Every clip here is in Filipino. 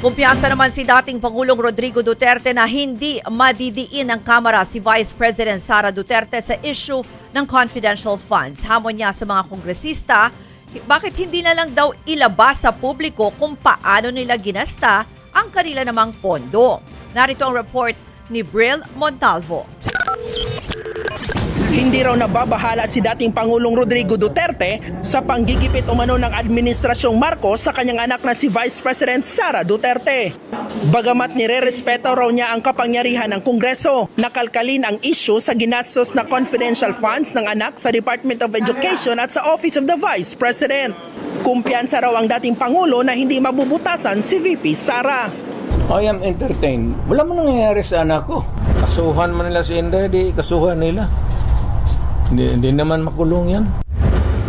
Kumpiyansa naman si dating Pangulong Rodrigo Duterte na hindi madidiin ng Kamara si Vice President Sara Duterte sa issue ng confidential funds. Hamon niya sa mga kongresista, bakit hindi na lang daw ilabas sa publiko kung paano nila ginasta ang kanila namang pondo. Narito ang report ni Bril Montalvo. Hindi raw nababahala si dating Pangulong Rodrigo Duterte sa panggigipit umano ng Administrasyong Marcos sa kanyang anak na si Vice President Sara Duterte. Bagamat nire-respeto raw niya ang kapangyarihan ng Kongreso, nakalkalin ang issue sa ginastos na confidential funds ng anak sa Department of Education at sa Office of the Vice President. Kumpiyansa raw ang dating Pangulo na hindi mabubutasan si VP Sara. I am entertained. Wala mo nangyayari sa anak ko. Kasuhan man nila si Inday, di kasuhan nila. Hindi naman makulong yan.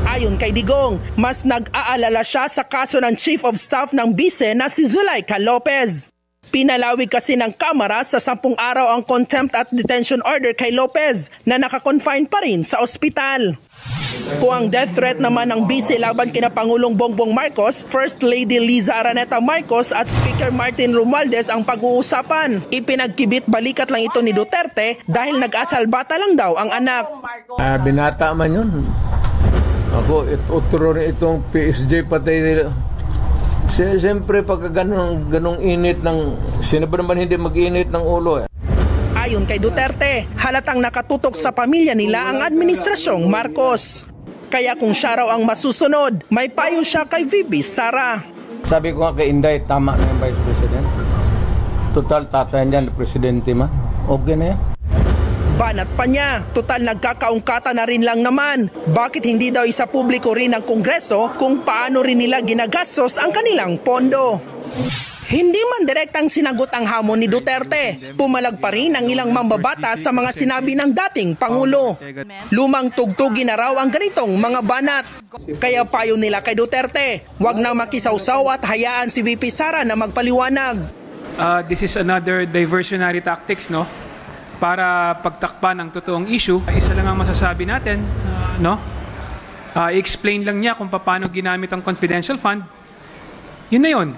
Ayon kay Digong, mas nag-aalala siya sa kaso ng Chief of Staff ng Bise na si Zulaika Lopez. Pinalawig kasi ng Kamara sa 10 araw ang contempt at detention order kay Lopez na nakakonfine pa rin sa ospital. Kung ang death threat naman ng Bise laban kina Pangulong Bongbong Marcos, First Lady Liza Araneta Marcos at Speaker Martin Romualdez ang pag-uusapan. Ipinagkibit balikat lang ito ni Duterte dahil nag-asalbata lang daw ang anak. Binata man yun. Ako, utro rin itong PSG patay nila. Siyempre pagka ganong init ng, sino ba naman hindi mag-init ng ulo eh. Ayon kay Duterte, halatang nakatutok sa pamilya nila ang Administrasyong Marcos. Kaya kung siya raw ang masusunod, may payo siya kay VP Sara. Sabi ko nga kay Inday, tama na yung Vice President. Total tatay niya, Presidente man. Okay na yan. Banat pa niya, total nagkakaungkata na rin lang naman. Bakit hindi daw isa publiko rin ng Kongreso kung paano rin nila ginagastos ang kanilang pondo? Hindi man direktang sinagot ang hamon ni Duterte. Pumalag pa rin ang ilang mambabatas sa mga sinabi ng dating Pangulo. Lumang tugtugin na raw ang ganitong mga banat. Kaya payo nila kay Duterte, wag nang makisawsaw at hayaan si VP Sara na magpaliwanag. This is another diversionary tactics, no? Para pagtakpan ang totoong issue. Isa lang ang masasabi natin, no? I-explain lang niya kung paano ginamit ang confidential fund. Yun na yun.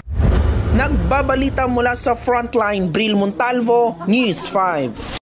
Nagbabalita mula sa Frontline, Bril Montalvo, News 5.